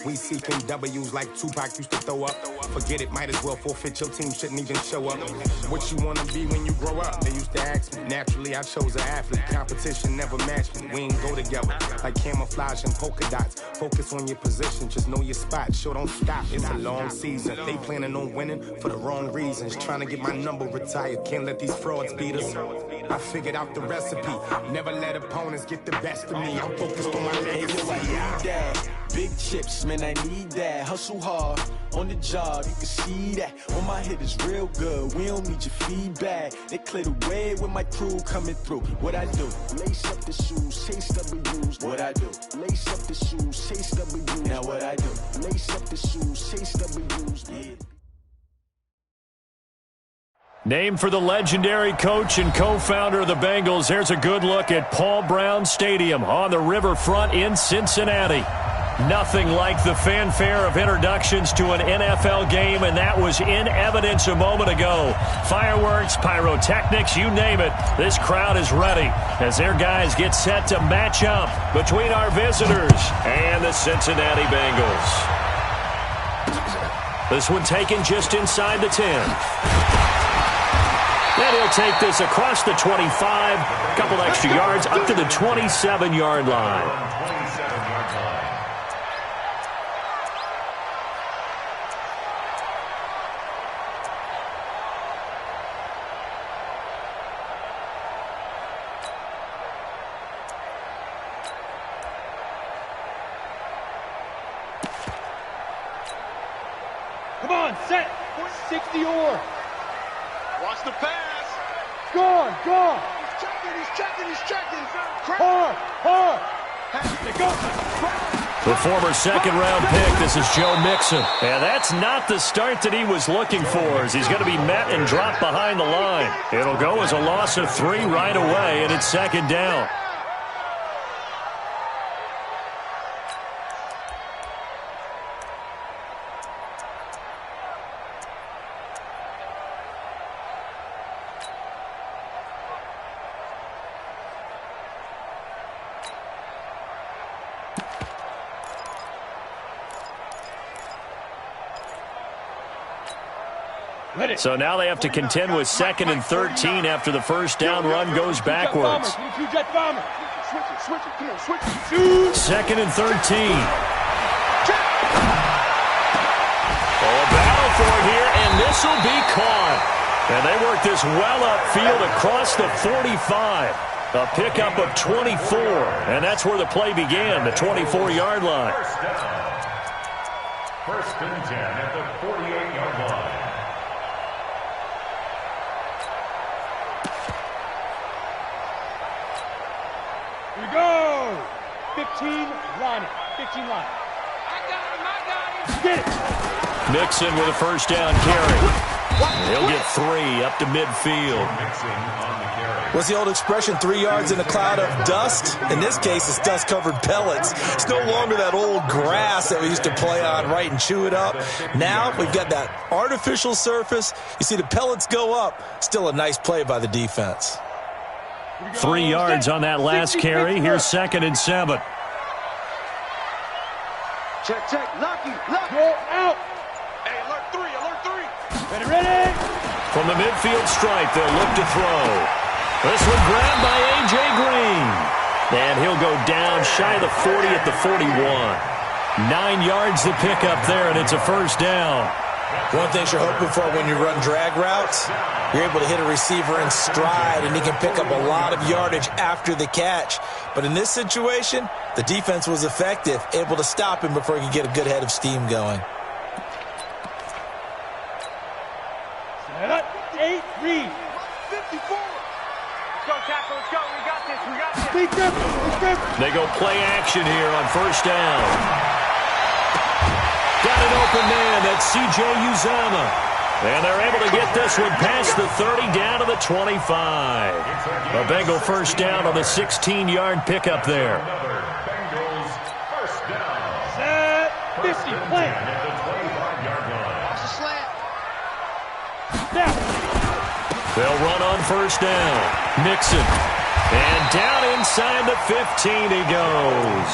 We seeking W's like Tupac used to throw up. Forget it, might as well forfeit, your team shouldn't even show up. What you wanna be when you grow up? They used to ask me. Naturally, I chose an athlete. Competition never matched me. We ain't go together like camouflage and polka dots. Focus on your position, just know your spot. Sure, don't stop, it's a long season. They planning on winning for the wrong reasons. Trying to get my number retired, can't let these frauds beat us. I figured out the recipe. Never let opponents get the best of me. I'm focused on my legacy. Big chips, man, I need that. Hustle hard on the job, you can see that. On my hit is real good, we don't need your feedback. They clear the way with my crew coming through. What I do? Lace up the shoes, chase W's. What I do? Lace up the shoes, chase W's. Now what I do? Lace up the shoes, chase W's. Yeah. Named for the legendary coach and co-founder of the Bengals, here's a good look at Paul Brown Stadium on the riverfront in Cincinnati. Nothing like the fanfare of introductions to an NFL game, and that was in evidence a moment ago. Fireworks, pyrotechnics, you name it. This crowd is ready as their guys get set to match up between our visitors and the Cincinnati Bengals. This one taken just inside the 10. And he'll take this across the 25, a couple extra yards, up to the 27-yard line. Come on, set. 60 or. Watch the pass. Gone. He's checking. Hard. They go. The former second-round pick, this is Joe Mixon. And that's not the start that he was looking for, as he's going to be met and dropped behind the line. It'll go as a loss of 3 right away, and it's second down. So now they have to contend with 2nd and 13 after the first down run goes backwards. 2nd and 13. A battle for it here, and this will be caught. And they work this well upfield across the 45. A pickup of 24, and that's where the play began, the 24-yard line. First and 10 at the 48-yard line. Here we go. 15 line. I got him. Get it. Mixon with a first down carry. He'll get 3 up to midfield. What's the old expression, 3 yards in a cloud of dust? In this case, it's dust-covered pellets. It's no longer that old grass that we used to play on, right, and chew it up. Now we've got that artificial surface. You see the pellets go up. Still a nice play by the defense. 3 yards on that last carry. Here's 2nd and 7. Check. Lucky. Go out. Hey, alert 3. Ready. From the midfield stripe, they'll look to throw. This one grabbed by A.J. Green. And he'll go down shy of the 40 at the 41. 9 yards to pick up there, and it's a first down. One thing you're hoping for when you run drag routes, you're able to hit a receiver in stride, and he can pick up a lot of yardage after the catch. But in this situation, the defense was effective, able to stop him before he could get a good head of steam going. 8 read. 54. Go, tackle. Let's go. We got this. They go play action here on first down. Got an open man. That's C.J. Uzomah. And they're able to get this one past the 30 down to the 25. A Bengal first down on the 16-yard pickup there. Bengals first down. Set. 50. Play. Watch the slant. Now. They'll run on first down. Mixon. And down inside the 15 he goes.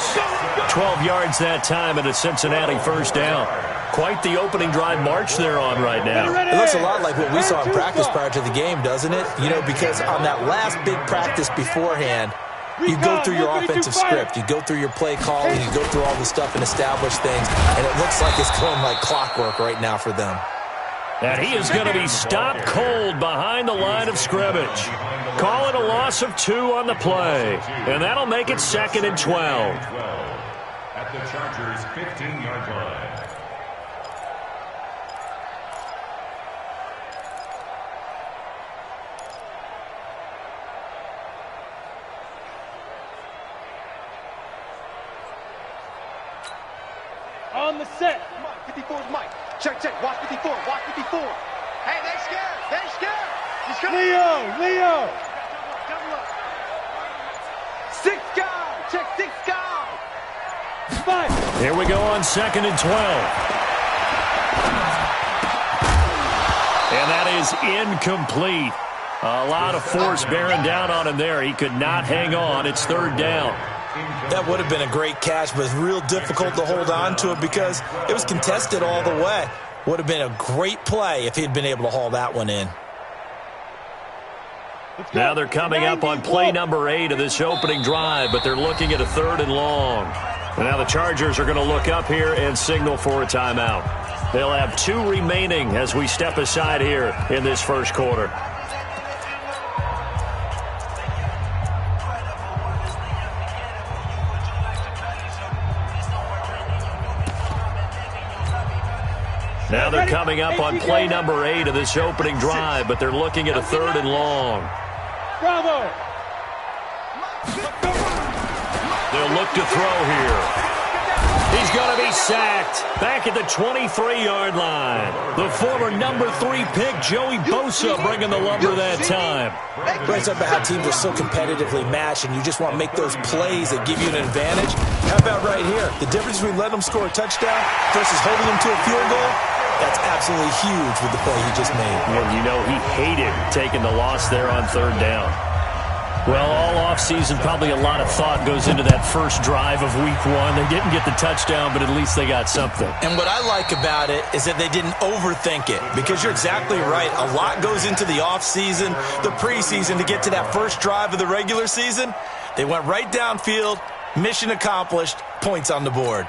12 yards that time and a Cincinnati first down. Quite the opening drive march they're on right now. It looks a lot like what we saw in practice prior to the game, doesn't it? You know, because on that last big practice beforehand, you go through your offensive script, you go through your play calling, you go through all the stuff and establish things, and it looks like it's going like clockwork right now for them. And he is going to be stopped cold behind the line of scrimmage. Call it a loss of 2 on the play, and that'll make it 2nd and 12. At the Chargers' 15-yard line. On the set. 54 is Mike. Check, check. Watch 54. Watch 54. Hey, they scared. They scared. He's coming. Leo. Double up. 6 guys. Check 6 guys. 5. Here we go on 2nd and 12. And that is incomplete. A lot of force bearing down on him there. He could not hang on. It's 3rd down. That would have been a great catch, but it's real difficult to hold on to it because it was contested all the way. Would have been a great play if he'd been able to haul that one in. Now they're coming up on play number 8 of this opening drive, but they're looking at a 3rd and long. And now the Chargers are going to look up here and signal for a timeout. They'll have 2 remaining as we step aside here in this first quarter. Now they're coming up on play number 8 of this opening drive, but they're looking at a 3rd and long. Bravo. They'll look to throw here. He's going to be sacked back at the 23-yard line. The former number 3 pick, Joey Bosa, bringing the lumber that time. Right, talk about how teams are so competitively matched, and you just want to make those plays that give you an advantage. How about right here? The difference between letting them score a touchdown versus holding them to a field goal, that's absolutely huge with the play he just made. And you know he hated taking the loss there on 3rd down. Well, all offseason, probably a lot of thought goes into that first drive of week 1. They didn't get the touchdown, but at least they got something. And what I like about it is that they didn't overthink it, because you're exactly right. A lot goes into the offseason, the preseason, to get to that first drive of the regular season. They went right downfield, mission accomplished, points on the board.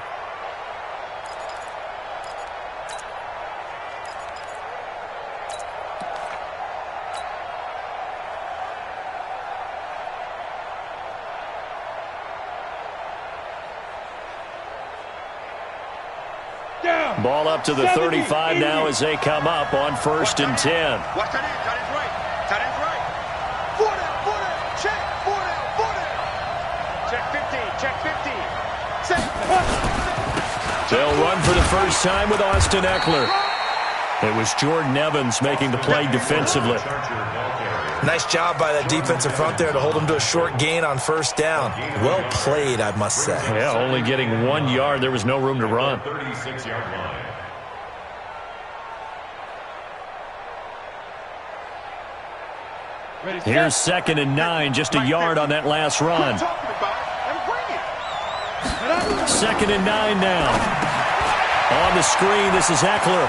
Ball up to the 35 now as they come up on 1st and 10. Watch that in. Tight end's right. Tight end's right. 4 down. Check. 4 down. Check 15. Check 15. Set. They'll run for the first time with Austin Eckler. It was Jordan Evans making the play defensively. Nice job by that defensive front there to hold him to a short gain on 1st down. Well played, I must say. Yeah, only getting 1 yard. There was no room to run. 36-yard line. Here's 2nd and 9, just a yard on that last run. 2nd and 9 now. On the screen, this is Eckler.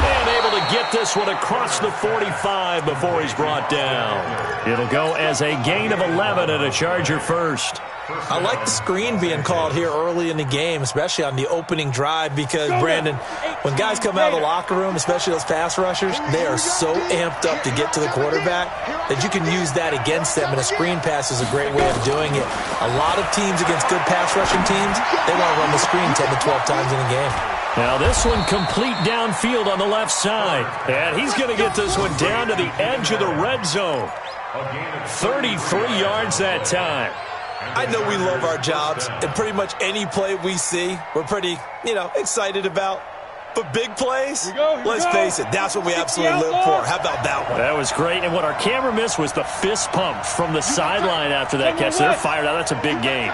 And able to get this one across the 45 before he's brought down. It'll go as a gain of 11 and a Charger first. I like the screen being called here early in the game, especially on the opening drive, because, Brandon, when guys come out of the locker room, especially those pass rushers, they are so amped up to get to the quarterback that you can use that against them, and a screen pass is a great way of doing it. A lot of teams against good pass rushing teams, they want to run the screen 10 to 12 times in a game. Now this one complete downfield on the left side. And he's going to get this one down to the edge of the red zone. 33 yards that time. I know we love our jobs, and pretty much any play we see, we're pretty, excited about. But big plays, let's face it, that's what we absolutely live for. How about that one? That was great. And what our camera missed was the fist pump from the sideline after that catch. They're fired out. That's a big game.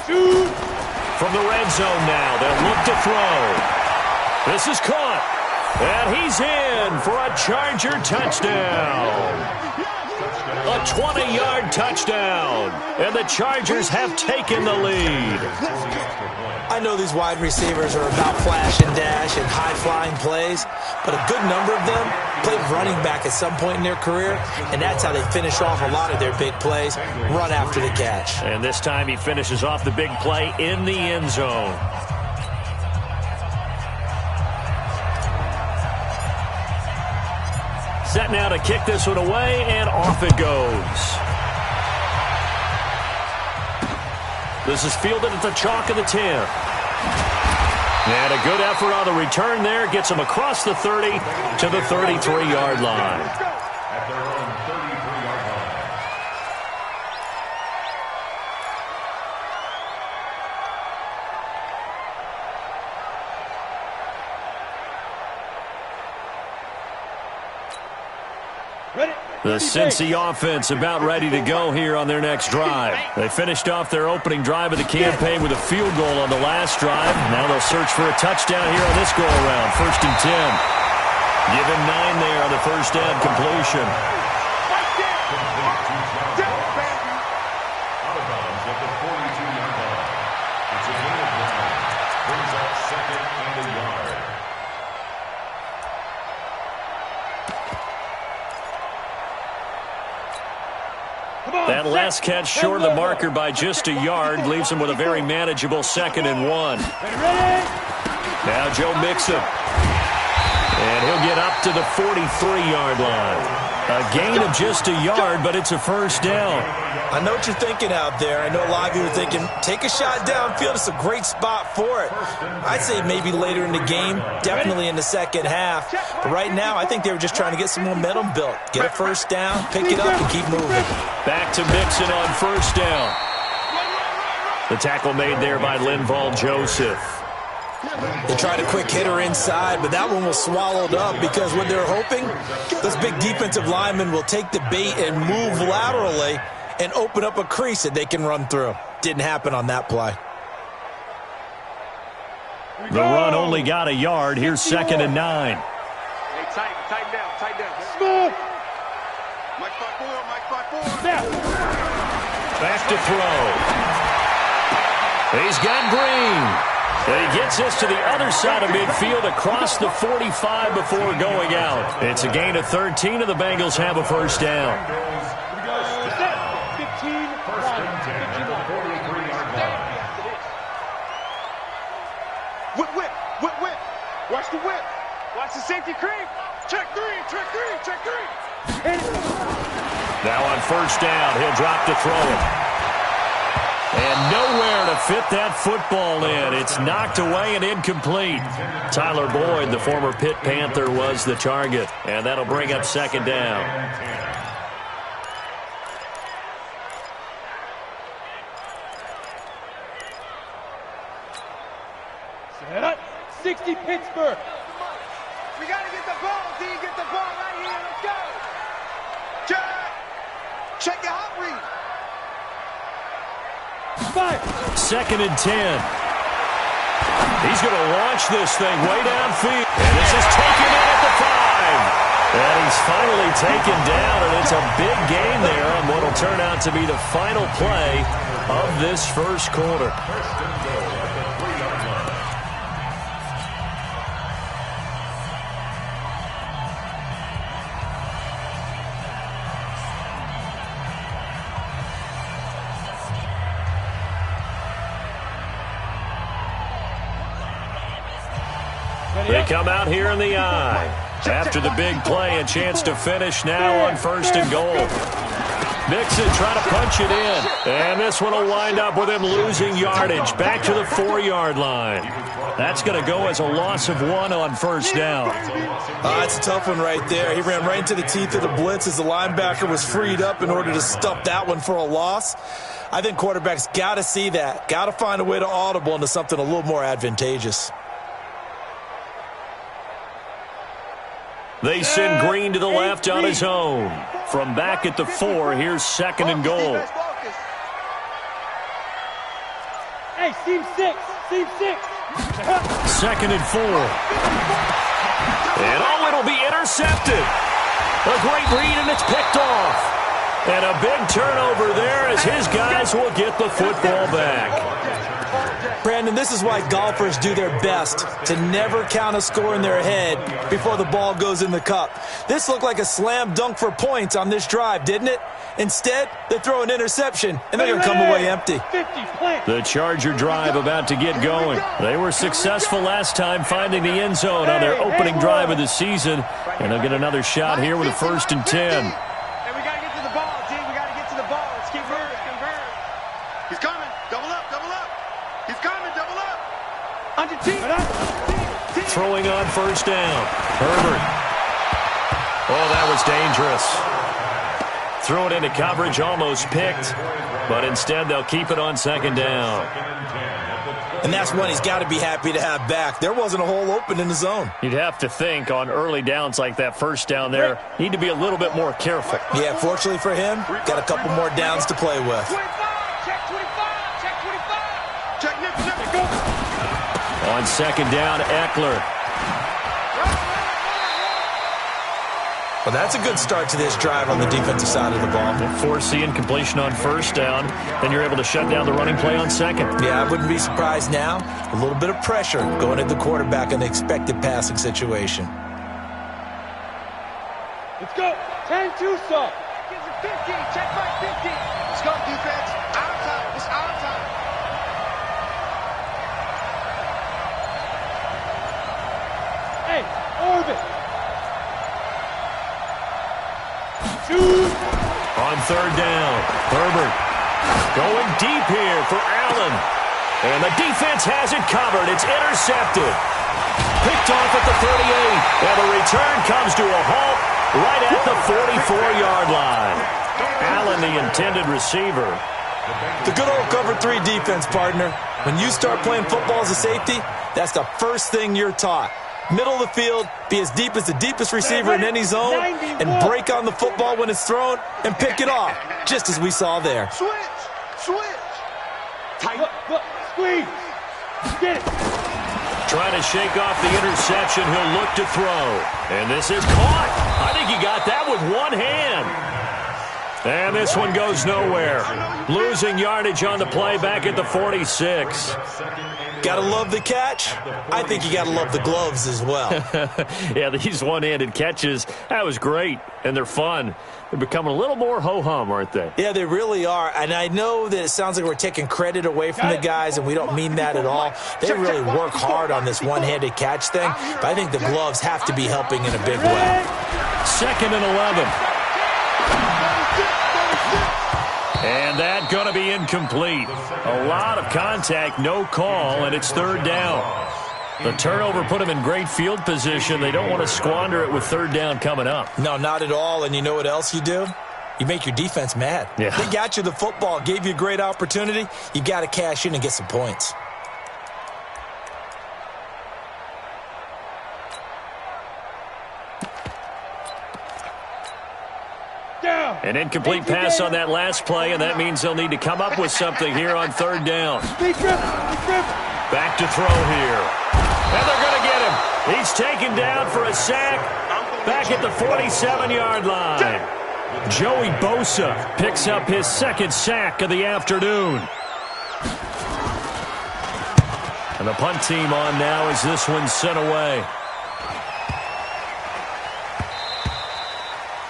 Kill. From the red zone now, they'll look to throw. This is caught. And he's in for a Charger touchdown. A 20-yard touchdown. And the Chargers have taken the lead. I know these wide receivers are about flash and dash and high-flying plays, but a good number of them played running back at some point in their career, and that's how they finish off a lot of their big plays, run after the catch. And this time he finishes off the big play in the end zone. Set now to kick this one away, and off it goes. This is fielded at the chalk of the 10. And a good effort on the return there. Gets him across the 30 to the 33-yard line. At their own 33-yard line. The Cincy offense about ready to go here on their next drive. They finished off their opening drive of the campaign with a field goal on the last drive. Now they'll search for a touchdown here on this go-around. 1st and 10. Give him 9 there on the first down completion. Out of bounds at the 42-yard line. It's a gain of 9. Brings up 2nd and a yard. That last catch short of the marker by just a yard leaves him with a very manageable 2nd and 1. Now Joe Mixon. And he'll get up to the 43-yard line. A gain of just a yard, but it's a first down. I know what you're thinking out there. I know a lot of you are thinking, take a shot downfield. It's a great spot for it. I'd say maybe later in the game, definitely in the second half. But right now, I think they were just trying to get some momentum built. Get a first down, pick it up, and keep moving. Back to Mixon on first down. The tackle made there by Linval Joseph. They tried a quick hitter inside, but that one was swallowed up because what they're hoping, those big defensive linemen will take the bait and move laterally and open up a crease that they can run through. Didn't happen on that play. The run only got a yard. Here's 2nd and 9. Hey, tighten down. Smooth. Mike 5-4. Back to throw. He's got Green. And he gets this to the other side of midfield across the 45 before going out. It's a gain of 13, and the Bengals have a first down. 15. First and 10 at the 43-yard line. Whip. Watch the whip. Watch the safety creep. Check three. Now on first down, he'll drop to throw it. And nowhere to fit that football in. It's knocked away and incomplete. Tyler Boyd, the former Pitt Panther, was the target. And that'll bring up 2nd down. Set up. 60 Pittsburgh. We got to get the ball, D. Get the ball right here. Let's go. Check your hot read. 2nd and 10. He's going to launch this thing way downfield. And this is taken in at the 5. And he's finally taken down, and it's a big gain there on what will turn out to be the final play of this first quarter. First and goal at the 3-yard line. They come out here in the eye. After the big play, a chance to finish now on 1st and goal. Mixon trying to punch it in. And this one will wind up with him losing yardage. Back to the 4-yard line. That's going to go as a loss of 1 on first down. That's a tough one right there. He ran right into the teeth of the blitz as the linebacker was freed up in order to stuff that one for a loss. I think quarterbacks got to see that. Got to find a way to audible into something a little more advantageous. They send Green to the left on his own. From back at the 4, here's 2nd and goal. Hey, seam 6. 2nd and 4. And it'll be intercepted. A great read, and it's picked off. And a big turnover there as his guys will get the football back. Brandon, this is why golfers do their best to never count a score in their head before the ball goes in the cup. This looked like a slam dunk for points on this drive, didn't it? Instead, they throw an interception, and they're going to come away empty. The Charger drive about to get going. They were successful last time finding the end zone on their opening drive of the season, and they'll get another shot here with a 1st and 10. And we got to get to the ball, G. We got to get to the ball. Let's keep moving. He's coming. Double up, double up. He's coming, double up. On your team. Throwing on 1st down. Herbert. Oh, that was dangerous. Threw it into coverage, almost picked, but instead they'll keep it on 2nd down. And that's one he's got to be happy to have back. There wasn't a hole open in the zone. You'd have to think on early downs like that 1st down there, need to be a little bit more careful. Yeah, fortunately for him, got a couple more downs to play with. 25, check 25, check 25. Check Nick, go. On 2nd down, Eckler. Well, that's a good start to this drive on the defensive side of the ball. Force the incompletion on 1st down, then you're able to shut down the running play on 2nd. Yeah, I wouldn't be surprised now. A little bit of pressure going at the quarterback in the expected passing situation. Let's go. 10-2, son. Gives it 50, check back 50. Let's go, defense. Our time. It's our time. Hey, orbit. Shoot. On 3rd down, Herbert going deep here for Allen. And the defense has it covered. It's intercepted. Picked off at the 38. And the return comes to a halt right at the 44-yard line. Allen, the intended receiver. The good old cover 3 defense, partner. When you start playing football as a safety, that's the first thing you're taught. Middle of the field, be as deep as the deepest receiver in any zone, and break on the football when it's thrown and pick it off, just as we saw there. Switch. Tight. Look, squeeze. Get it. Trying to shake off the interception. He'll look to throw. And this is caught. I think he got that with one hand. And this one goes nowhere. Losing yardage on the play back at the 46. Got to love the catch. I think you got to love the gloves as well. Yeah, these one-handed catches, that was great, and they're fun. They're becoming a little more ho-hum, aren't they? Yeah, they really are. And I know that it sounds like we're taking credit away from the guys, and we don't mean that at all. They really work hard on this one-handed catch thing, but I think the gloves have to be helping in a big way. 2nd and 11. And that going to be incomplete. A lot of contact, no call, and it's 3rd down. The turnover put them in great field position. They don't want to squander it with 3rd down coming up. No, not at all. And you know what else you do? You make your defense mad. Yeah. They got you the football, gave you a great opportunity. You got to cash in and get some points. An incomplete pass on that last play, and that means they'll need to come up with something here on 3rd down. Back to throw here. And they're going to get him. He's taken down for a sack back at the 47-yard line. Joey Bosa picks up his 2nd sack of the afternoon. And the punt team on now as this one's sent away.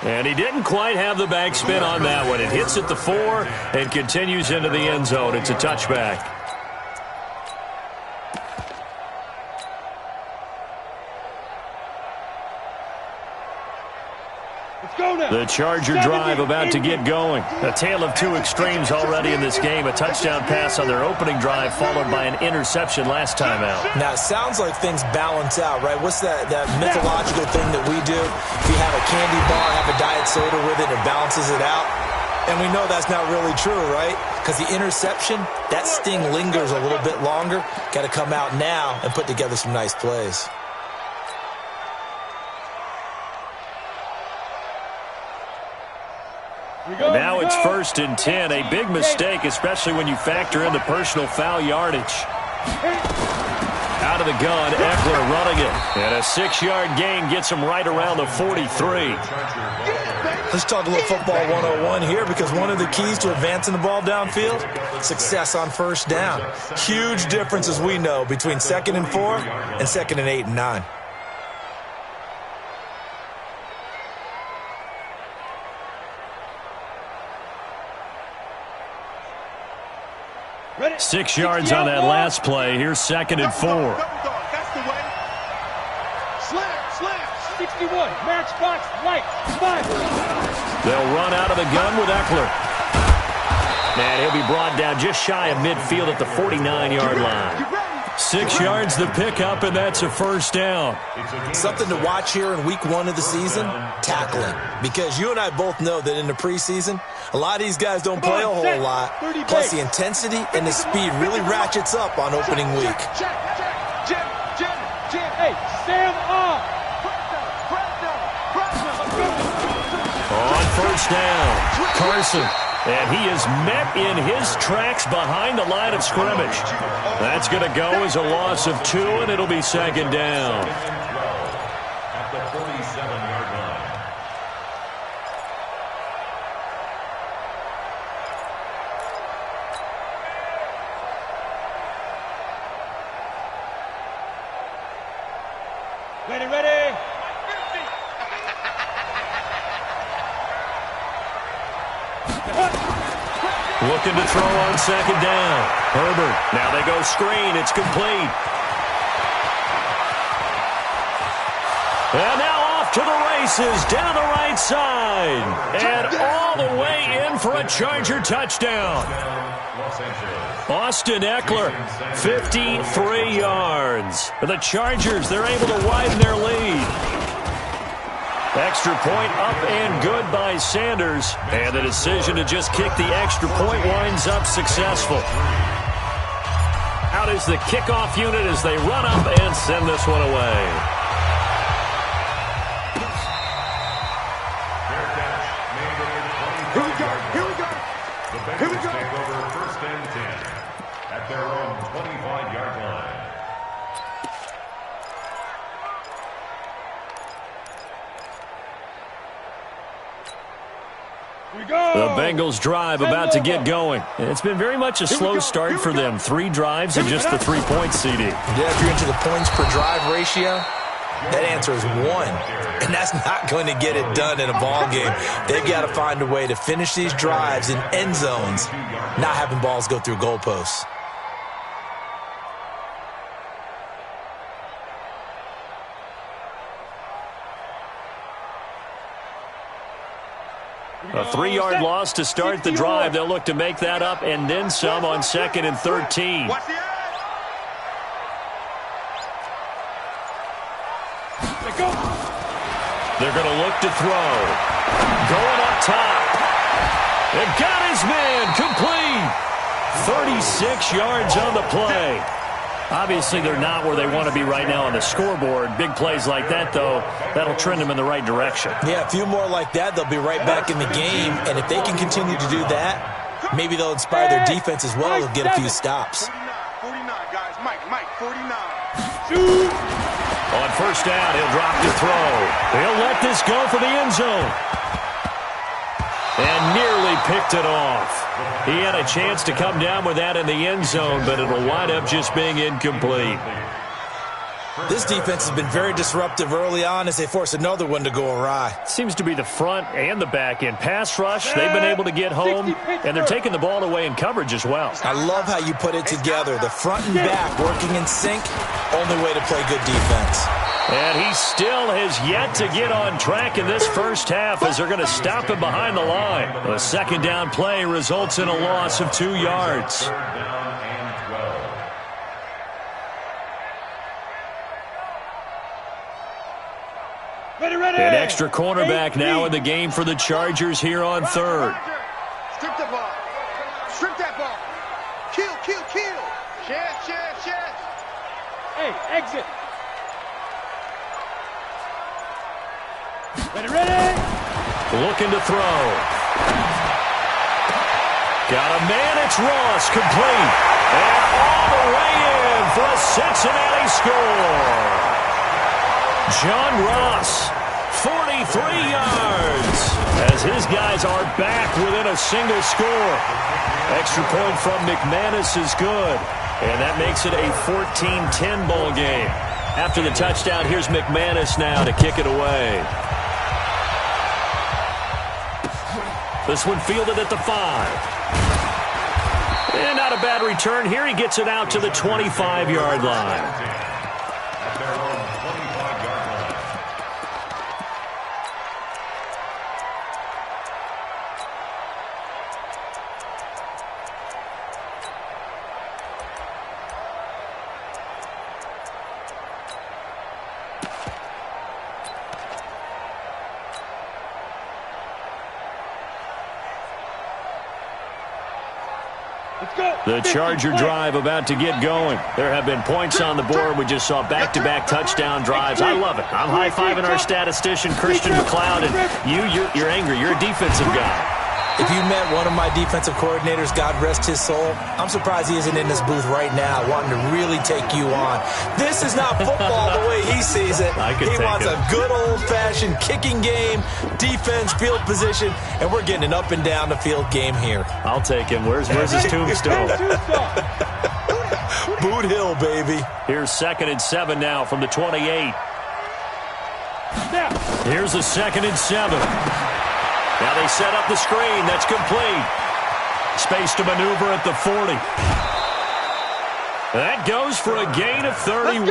And he didn't quite have the backspin on that one. It hits at the 4 and continues into the end zone. It's a touchback. The Charger drive about to get going. A tale of 2 extremes already in this game. A touchdown pass on their opening drive followed by an interception last time out. Now, it sounds like things balance out, right? What's that mythological thing that we do? If you have a candy bar, have a diet soda with it, it balances it out. And we know that's not really true, right? Because the interception, that sting lingers a little bit longer. Got to come out now and put together some nice plays. Now it's 1st and 10. A big mistake, especially when you factor in the personal foul yardage. Out of the gun, Eckler running it. And a 6-yard gain gets him right around the 43. Let's talk a little football 101 here, because one of the keys to advancing the ball downfield, success on first down. Huge difference, as we know, between 2nd and 4 and 2nd and 8 and 9. Ready? 6 yards on that last play. Here's 2nd and 4. That's the way. Slam. 61, matchbox, right, 5. They'll run out of the gun with Eckler. And he'll be brought down just shy of midfield at the 49-yard line. 6 yards the pickup, and that's a first down. Something to watch here in week 1 of the season, tackling. Because you and I both know that in the preseason, a lot of these guys don't play a whole lot. Plus the intensity and the speed really ratchets up on opening week. Hey, Sam off. On first down, Carson. And he is met in his tracks behind the line of scrimmage. That's going to go as a loss of 2, and it'll be 2nd down. At the 47-yard line. Ready. Looking to throw on 2nd down. Herbert. Now they go screen. It's complete. And now off to the races down the right side. And all the way in for a Charger touchdown. Austin Eckler, 53 yards. The Chargers, they're able to widen their lead. Extra point up and good by Sanders. And the decision to just kick the extra point winds up successful. Out is the kickoff unit as they run up and send this one away. Here we go. The Bengals take over 1st and 10 at their own 25-yard line. The Bengals drive about to get going. It's been very much a slow start for them. 3 drives and just the 3-point CD. Yeah, if you're into the points per drive ratio, that answer is 1. And that's not going to get it done in a ball game. They've got to find a way to finish these drives in end zones, not having balls go through goalposts. A 3-yard loss to start the drive. They'll look to make that up and then some on 2nd and 13. They're going to look to throw. Going up top. And got his man complete. 36 yards on the play. Obviously, they're not where they want to be right now on the scoreboard. Big plays like that, though, that'll trend them in the right direction. Yeah, a few more like that, they'll be right back in the game. And if they can continue to do that, maybe they'll inspire their defense as well and get a few stops. 49, guys. Mike, 49. Shoot. On first down, he'll drop to throw. He'll let this go for the end zone. And nearly picked it off. He had a chance to come down with that in the end zone, but it'll wind up just being incomplete. This defense has been very disruptive early on as they force another one to go awry. Seems to be the front and the back end. Pass rush, they've been able to get home, and they're taking the ball away in coverage as well. I love how you put it together. The front and back working in sync, only way to play good defense. And he still has yet to get on track in this first half as they're going to stop him behind the line. A 2nd down play results in a loss of 2 yards. An extra cornerback now in the game for the Chargers here on 3rd. Strip the ball. Strip that ball. Kill. Chest. Hey, exit. Ready. Looking to throw. Got a man, it's Ross, complete. And all the way in for a Cincinnati score. John Ross, 43 yards, as his guys are back within a single score. Extra point from McManus is good, and that makes it a 14-10 ball game. After the touchdown, here's McManus now to kick it away. This one fielded at the 5. And not a bad return here. He gets it out to the 25-yard line. The Charger drive about to get going. There have been points on the board. We just saw back-to-back touchdown drives. I love it. I'm high-fiving our statistician, Christian McLeod, and you're angry. You're a defensive guy. If you met one of my defensive coordinators, God rest his soul, I'm surprised he isn't in this booth right now wanting to really take you on. This is not football the way he sees it. He wants a good old-fashioned kicking game, defense, field position, and we're getting an up-and-down-the-field game here. I'll take him. Where's his tombstone? Boot Hill, baby. Here's 2nd and 7 now from the 28. Here's a 2nd and 7. Now they set up the screen. That's complete. Space to maneuver at the 40. That goes for a gain of 31.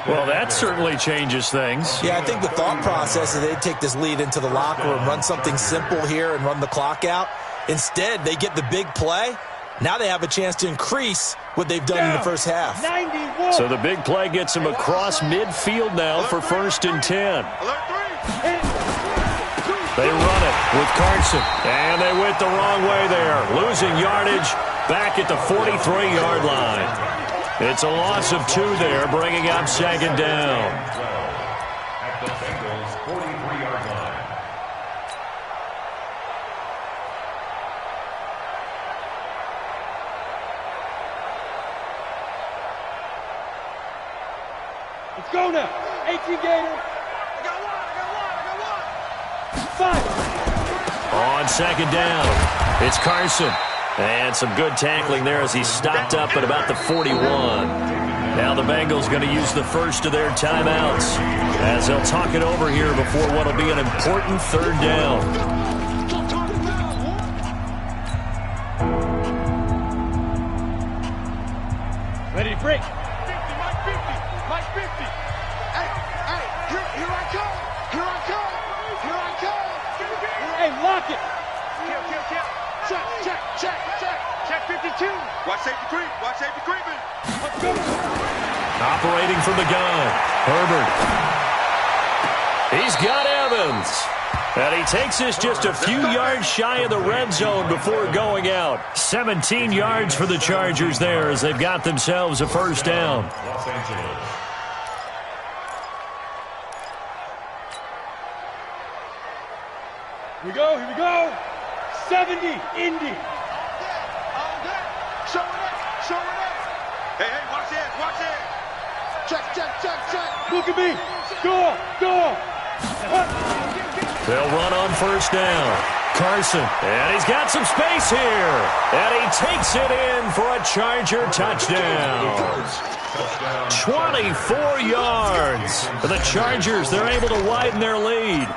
Well, that certainly changes things. Yeah, I think the thought process is they'd take this lead into the locker room, run something simple here and run the clock out. Instead, they get the big play. Now they have a chance to increase what they've done in the first half. 91. So the big play gets them across midfield now for 1st and 10. They run it with Carson, and they went the wrong way there, losing yardage back at the 43-yard line. It's a loss of 2 there, bringing up 2nd down. At the Bengals' 43-yard line. Let's go now. 18 Gator. I got one. 5. On 2nd down, it's Carson. And some good tackling there as he stopped up at about the 41. Now the Bengals going to use the first of their timeouts as they'll talk it over here before what will be an important 3rd down. Ready to break. 50, Mike 50. Hey, here I come. Hey, lock it. Check 52. Watch safety creeping. Let's go. Operating from the gun, Herbert. He's got Evans. And he takes this just a few yards shy of the red zone before going out. 17 yards for the Chargers there as they've got themselves a 1st down. Los Angeles. Here we go. 70, Indy. All day. Show it up. Hey, watch it. Check. Look at me. Score. They'll run on 1st down. Carson, and he's got some space here. And he takes it in for a Charger touchdown. 24 yards. For the Chargers, they're able to widen their lead.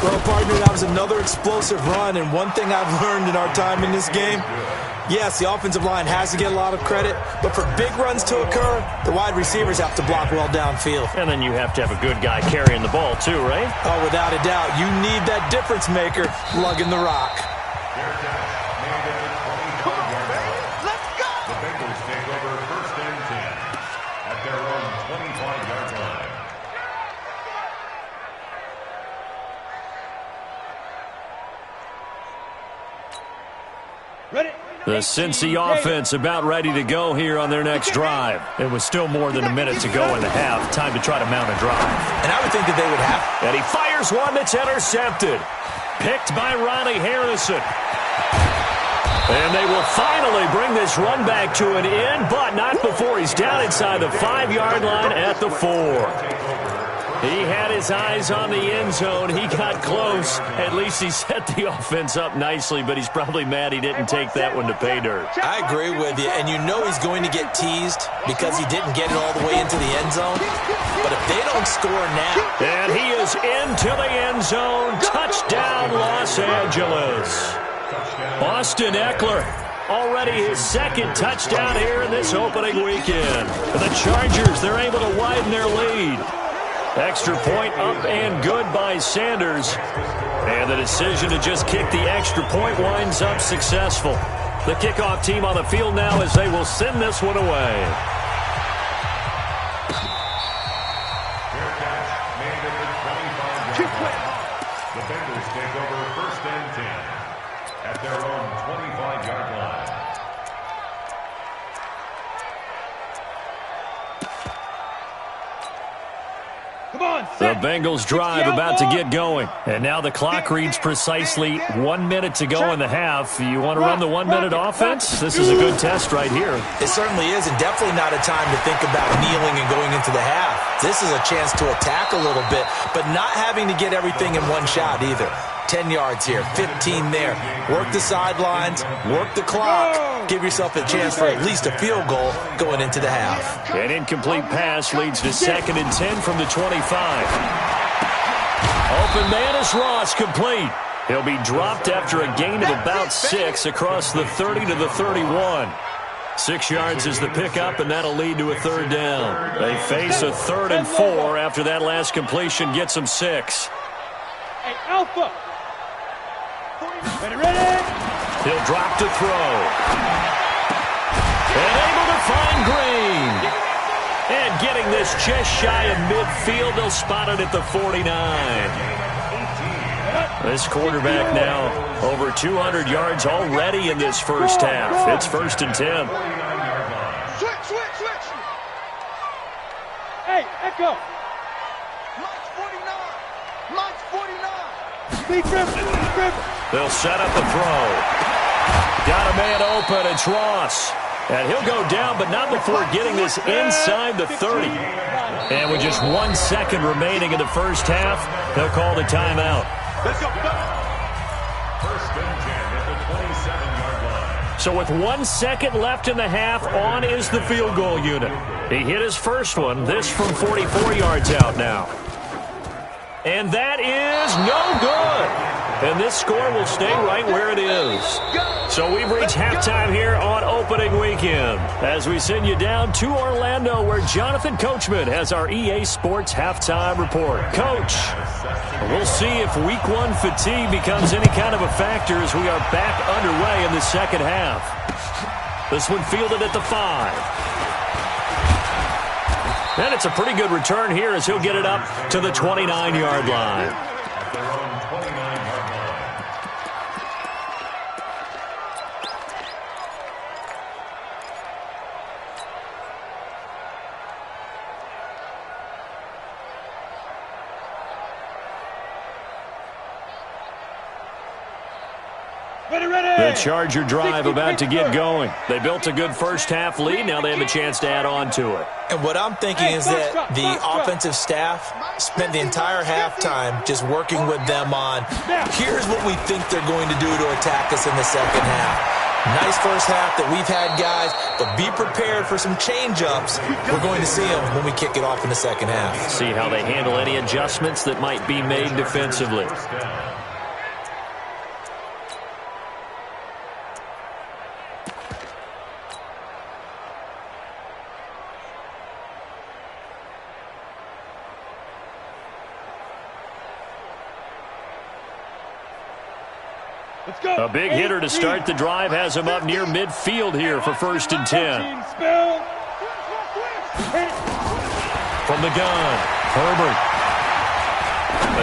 Well, partner, that was another explosive run, and one thing I've learned in our time in this game, yes, the offensive line has to get a lot of credit, but for big runs to occur, the wide receivers have to block well downfield. And then you have to have a good guy carrying the ball too, right? Oh, without a doubt. You need that difference maker lugging the rock. Come on, baby. Let's go. The Bengals take over 1st and 10 at their own 25-yard line. Ready. The Cincy offense about ready to go here on their next drive. It was still more than a minute to go in the half. Time to try to mount a drive. And I would think that they would have. And he fires one that's intercepted. Picked by Ronnie Harrison. And they will finally bring this run back to an end, but not before he's down inside the 5-yard line at the 4. He had his eyes on the end zone. He got close. At least he set the offense up nicely, but he's probably mad he didn't take that one to pay dirt. I agree with you, and you know he's going to get teased because he didn't get it all the way into the end zone. But if they don't score now... And he is into the end zone. Touchdown, Los Angeles. Austin Eckler, already his second touchdown here in this opening weekend. The Chargers, they're able to widen their lead. Extra point up and good by Sanders. And the decision to just kick the extra point winds up successful. The kickoff team on the field now as they will send this one away. The Bengals take over 1st and 10 at their own 25-yard line. The Bengals drive about to get going. And now the clock reads precisely 1 minute to go in the half. You want to run the 1 minute offense? This is a good test right here. It certainly is, and definitely not a time to think about kneeling and going into the half. This is a chance to attack a little bit, but not having to get everything in one shot either. 10 yards here, 15 there. Work the sidelines, work the clock. Give yourself a chance for at least a field goal going into the half. An incomplete pass leads to 2nd and 10 from the 25. Open man is Ross, complete. He'll be dropped after a gain of about 6 across the 30 to the 31. 6 yards is the pickup, and that'll lead to a 3rd down. They face a 3rd and 4 after that last completion gets them 6. Hey, Alpha. Ready. He'll drop to throw. And able to find Green. And getting this just shy of midfield, they'll spot it at the 49. This quarterback now over 200 yards already in this first half. It's 1st and 10. Switch. Hey, Echo. Mike's 49. Speak Griffin. They'll set up the throw. Got a man open. It's Ross. And he'll go down, but not before getting this inside the 30. And with just 1 second remaining in the first half, they'll call the timeout. Let's go. 1st and 10 at the 27-yard line. So with 1 second left in the half, on is the field goal unit. He hit his first one, this from 44 yards out now. And that is no good. And this score will stay right where it is. So we've reached halftime here on opening weekend as we send you down to Orlando where Jonathan Coachman has our EA Sports halftime report. Coach, we'll see if week 1 fatigue becomes any kind of a factor as we are back underway in the second half. This one fielded at the 5. And it's a pretty good return here as he'll get it up to the 29-yard line. At their own 29-yard line. The Charger drive about to get going. They built a good first half lead. Now they have a chance to add on to it. And what I'm thinking is that the offensive staff spent the entire halftime just working with them on, here's what we think they're going to do to attack us in the second half. Nice first half that we've had, guys, but be prepared for some change-ups. We're going to see them when we kick it off in the second half. See how they handle any adjustments that might be made defensively. A big hitter to start the drive has him up near midfield here for 1st and 10. From the gun, Herbert.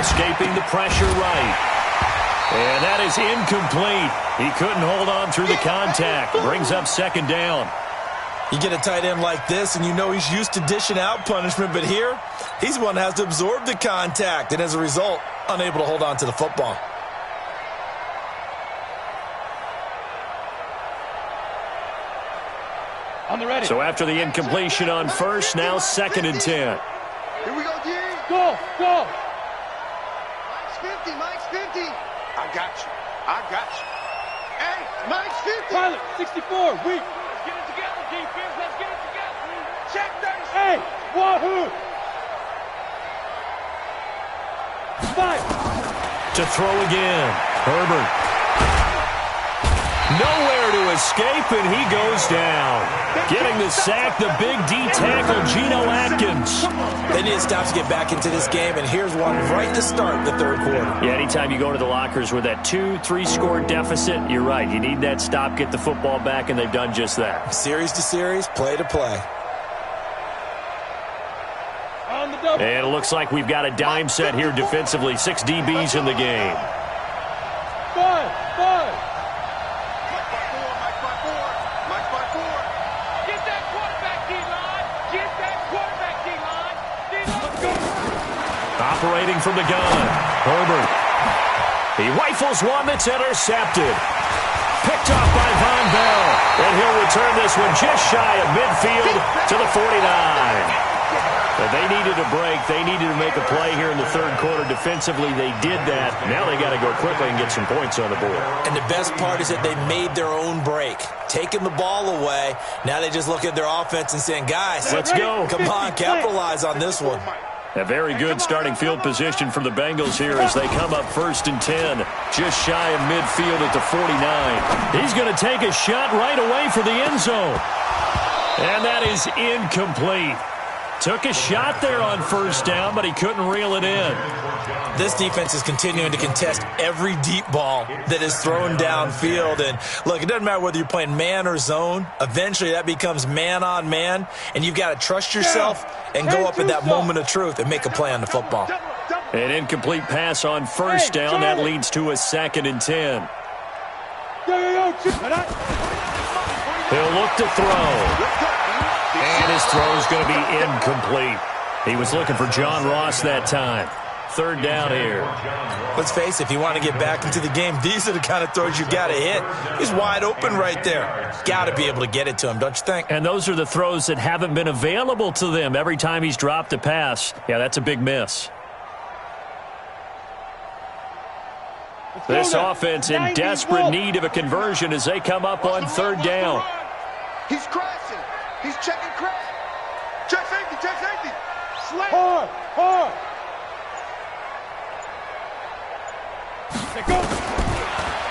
Escaping the pressure right. And that is incomplete. He couldn't hold on through the contact. Brings up 2nd down. You get a tight end like this, and you know he's used to dishing out punishment, but here, he's the one that has to absorb the contact, and as a result, unable to hold on to the football. On the ready. So after the incompletion on first, now 2nd and 10. Here we go, D. Go, go. Mike's 50. I got you. Hey, Mike's 50. Pilot, 64, weak. Let's get it together, defense. Let's get it together. Check 36. Hey, wahoo. 5. To throw again. Herbert. Nowhere to escape, and he goes down. Getting the sack, the big D tackle, Geno Atkins. They need to stop to get back into this game, and here's one right to start the third quarter. Yeah, anytime you go to the lockers with that 2-3 score deficit, you're right. You need that stop, get the football back, and they've done just that. Series to series, play to play. On the double. And it looks like we've got a dime set here defensively. 6 DBs in the game. 5. Mike's by four. Get that quarterback, D-line. Get that quarterback, D-line. Operating from the gun. Herbert. He rifles one that's intercepted. Picked off by Von Bell. And he'll return this one just shy of midfield to the 49. But they needed a break. They needed to make a play here in the third quarter. Defensively, they did that. Now they got to go quickly and get some points on the board. And the best part is that they made their own break. Taking the ball away. Now they just look at their offense and saying, guys, let's go. Come on, capitalize on this one. A very good starting field position for the Bengals here as they come up 1st and 10. Just shy of midfield at the 49. He's going to take a shot right away for the end zone. And that is incomplete. Took a shot there on 1st down, but he couldn't reel it in. This defense is continuing to contest every deep ball that is thrown downfield. And, look, it doesn't matter whether you're playing man or zone. Eventually, that becomes man on man, and you've got to trust yourself and go up at that moment of truth and make a play on the football. An incomplete pass on 1st down. That leads to a 2nd and 10. He'll look to throw. And his throw is going to be incomplete. He was looking for John Ross that time. 3rd down here. Let's face it, if you want to get back into the game, these are the kind of throws you got to hit. He's wide open right there. Got to be able to get it to him, don't you think? And those are the throws that haven't been available to them every time he's dropped a pass. Yeah, that's a big miss. This offense in desperate need of a conversion as they come up on 3rd down. He's crashing. He's checking crash. Check safety, check safety. Slam. Hard.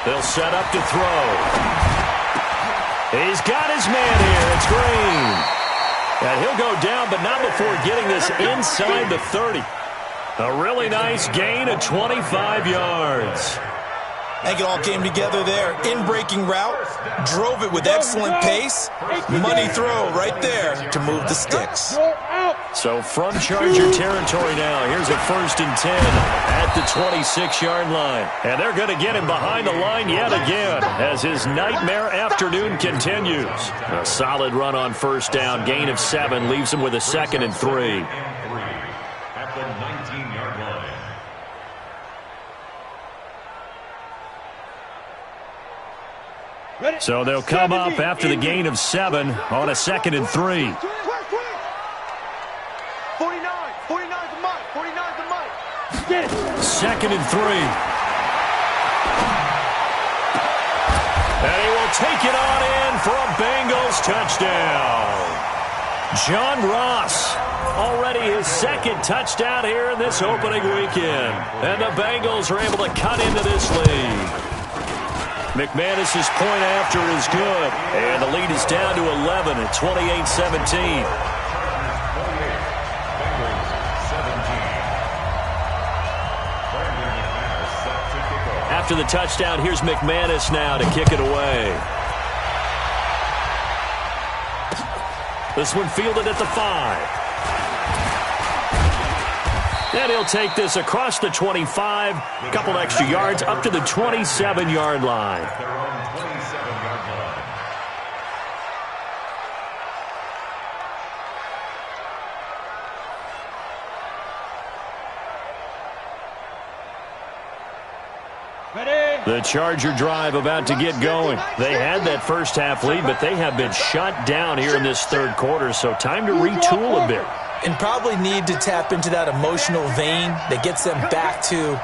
They'll set up to throw. He's got his man here. It's Green. And he'll go down, but not before getting this inside the 30. A really nice gain of 25 yards. I think it all came together there. In-breaking route, drove it with excellent pace. Money throw right there to move the sticks. So from Charger territory now, here's a 1st and 10 at the 26-yard line. And they're going to get him behind the line yet again as his nightmare afternoon continues. A solid run on 1st down, gain of 7, leaves him with a 2nd and 3. At the 19-yard line. So they'll come up after the gain of 7 on a 2nd and 3. 49 to Mike. 49 to Mike. 2nd and 3. And he will take it on in for a Bengals touchdown. John Ross, already his 2nd touchdown here in this opening weekend. And the Bengals are able to cut into this lead. McManus's point after is good. And the lead is down to 11 at 28-17. After the touchdown, here's McManus now to kick it away. This one fielded at the 5. And he'll take this across the 25, a couple extra yards, up to the 27-yard line. Their own 27-yard line. Ready? The Charger drive about to get going. They had that first half lead, but they have been shut down here in this third quarter, so time to retool a bit. And probably need to tap into that emotional vein that gets them back to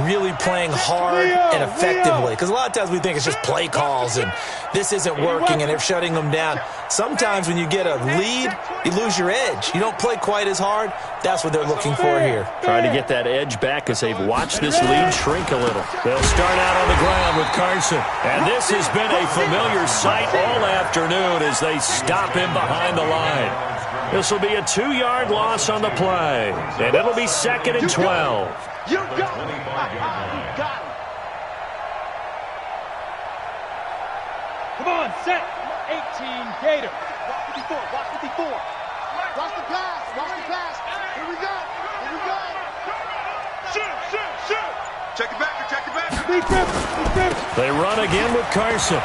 really playing hard and effectively. Because a lot of times we think it's just play calls and this isn't working and they're shutting them down. Sometimes when you get a lead, you lose your edge. You don't play quite as hard. That's what they're looking for here. Trying to get that edge back as they've watched this lead shrink a little. They'll start out on the ground with Carson. And this has been a familiar sight all afternoon as they stop him behind the line. This will be a 2-yard loss on the play. And it'll be 2nd and 12. You got him. You got him. Come on, set. 18 Gators. Watch 54. Watch 54. Watch the pass. Watch the pass. Here we go. Here we go. Shoot. Check it back. Check it back. Big trip. They run again with Carson.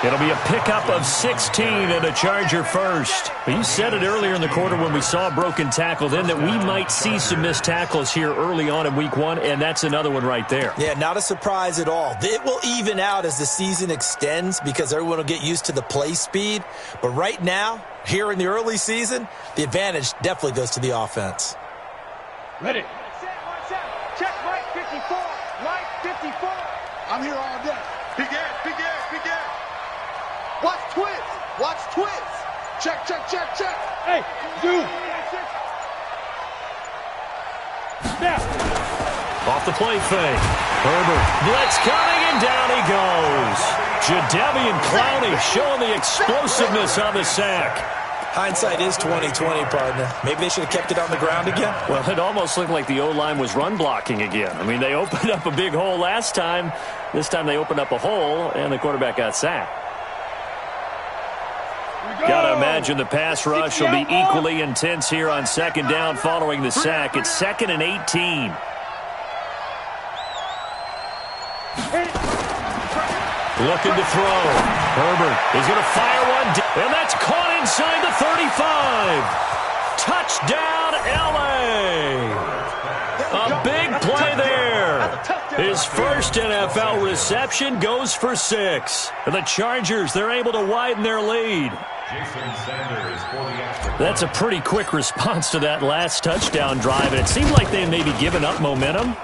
It'll be a pickup of 16 and a Charger first. But you said it earlier in the quarter when we saw a broken tackle then that we might see some missed tackles here early on in week 1, and that's another one right there. Yeah, not a surprise at all. It will even out as the season extends because everyone will get used to the play speed. But right now, here in the early season, the advantage definitely goes to the offense. Ready. Check right 54. Right 54. I'm here all day. Big ass. Watch twins. Check. Hey, dude. Now. Off the play fake. Herbert. Blitz coming, and down he goes. Jadeveon Clowney showing the explosiveness on the sack. Hindsight is 20/20, partner. Maybe they should have kept it on the ground again. Well, it almost looked like the O-line was run blocking again. I mean, they opened up a big hole last time. This time they opened up a hole, and the quarterback got sacked. Gotta imagine the pass rush will be equally intense here on 2nd down following the sack. It's 2nd and 18. Looking to throw. Herbert is going to fire one, and that's caught inside the 35. Touchdown, L.A. A big play there. His first NFL reception goes for 6. And the Chargers, they're able to widen their lead. That's a pretty quick response to that last touchdown drive, and it seemed like they may be giving up momentum.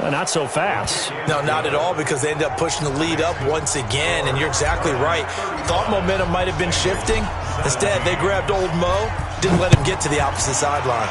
Not so fast. No, not at all, because they ended up pushing the lead up once again, and you're exactly right. Thought momentum might have been shifting. Instead, they grabbed old Mo, didn't let him get to the opposite sideline.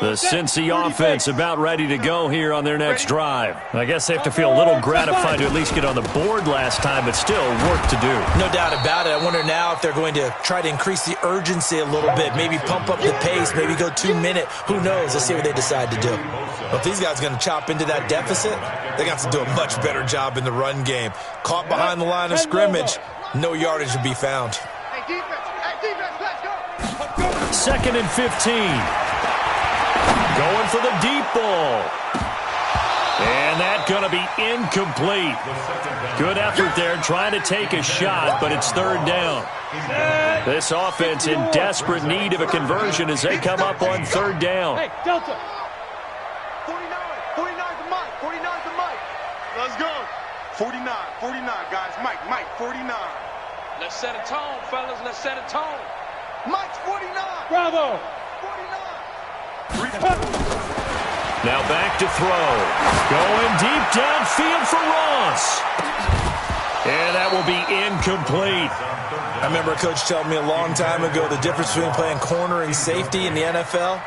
The Cincy offense about ready to go here on their next drive. I guess they have to feel a little gratified to at least get on the board last time, but still work to do. No doubt about it. I wonder now if they're going to try to increase the urgency a little bit, maybe pump up the pace, maybe go 2-minute. Who knows? Let's see what they decide to do. Well, if these guys are going to chop into that deficit, they're going to have to do a much better job in the run game. Caught behind the line of scrimmage, no yardage to be found. Hey, defense, let's go. 2nd and 15. Going for the deep ball. And that's going to be incomplete. Good effort there trying to take a shot, but it's 3rd down. This offense in desperate need of a conversion as they come up on 3rd down. Hey, Delta. 49 to Mike. 49 to Mike. Let's go. 49, guys. Mike, 49. Let's set a tone, fellas. Let's set a tone. Mike's 49. Bravo. 49. Now back to throw. Going deep downfield for Ross. And that will be incomplete. I remember a coach telling me a long time ago the difference between playing corner and safety in the NFL.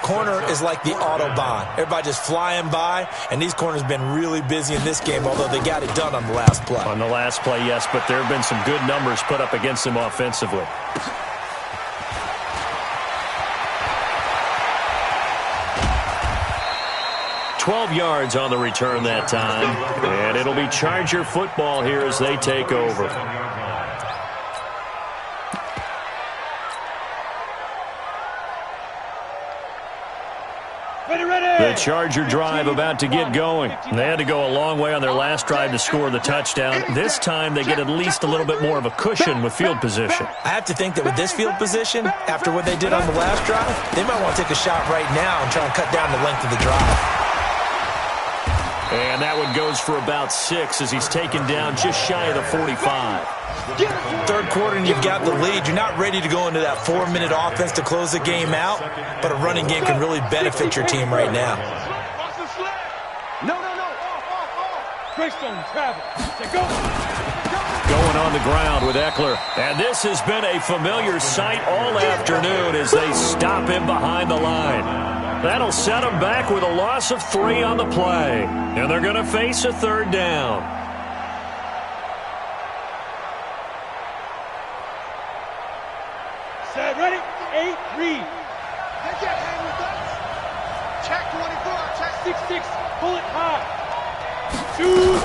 Corner is like the Autobahn. Everybody just flying by, and these corners have been really busy in this game, although they got it done on the last play. On the last play, yes, but there have been some good numbers put up against them offensively. $12 yards on the return that time. And it'll be Charger football here as they take over. The Charger drive about to get going. They had to go a long way on their last drive to score the touchdown. This time they get at least a little bit more of a cushion with field position. I have to think that with this field position, after what they did on the last drive, they might want to take a shot right now and try and cut down the length of the drive. And that one goes for about 6 as he's taken down just shy of the 45. Third quarter and you've got the lead. You're not ready to go into that 4-minute offense to close the game out, but a running game can really benefit your team right now. No. Off. Greystone, travel. Go. Going on the ground with Eckler. And this has been a familiar sight all afternoon as they stop him behind the line. That'll set them back with a loss of 3 on the play. And they're going to face a third down. Set, ready, 8, read. They can't hang with us. Check 24, check 6, pull it high. Shoot.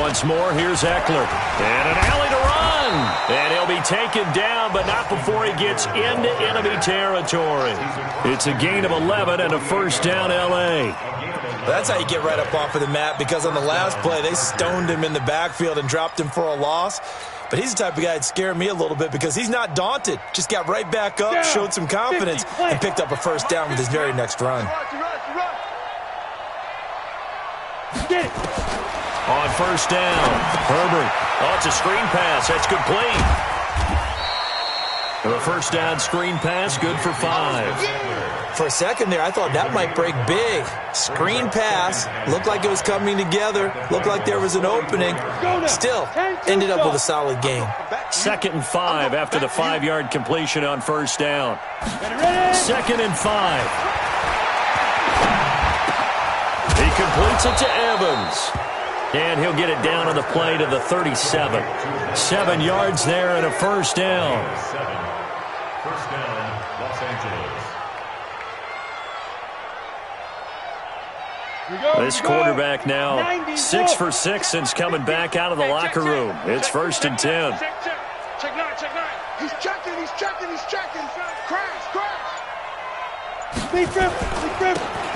Once more, here's Eckler. And an alley to run. And he'll be taken down, but not before he gets into enemy territory. It's a gain of 11 and a first down, L.A. That's how you get right up off of the mat, because on the last play, they stoned him in the backfield and dropped him for a loss. But he's the type of guy that scared me a little bit because he's not daunted. Just got right back up, showed some confidence, and picked up a first down with his very next run. Get it. On first down, Herbert. Oh, it's a screen pass. That's complete. A first down screen pass, good for 5. For a second there, I thought that might break big. Screen pass, looked like it was coming together, looked like there was an opening. Still, ended up with a solid game. 2nd and 5 after the 5-yard completion on first down. 2nd and 5. He completes it to Evans. And he'll get it down on the play to the 37. 7 yards there and a first down. First down, Los Angeles. This quarterback now 6 for 6 since coming back out of the locker room. It's 1st and 10. Check 9. He's checking. Crash.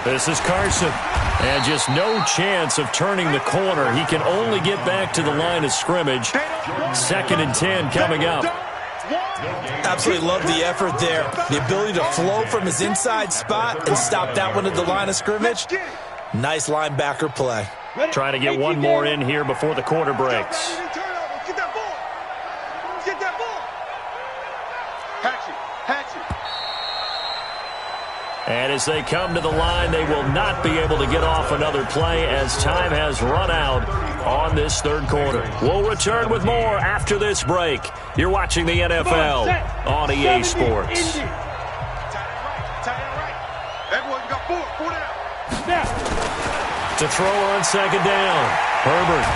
This is Carson. And just no chance of turning the corner. He can only get back to the line of scrimmage. 2nd and 10 coming up. Absolutely love the effort there. The ability to flow from his inside spot and stop that one at the line of scrimmage. Nice linebacker play. Trying to get one more in here before the quarter breaks. Get that ball. Hatchet. And as they come to the line, they will not be able to get off another play as time has run out on this third quarter. We'll return with more after this break. You're watching the NFL on EA Sports. Tight end right. Everyone, you got 4 down. To throw on 2nd down. Herbert.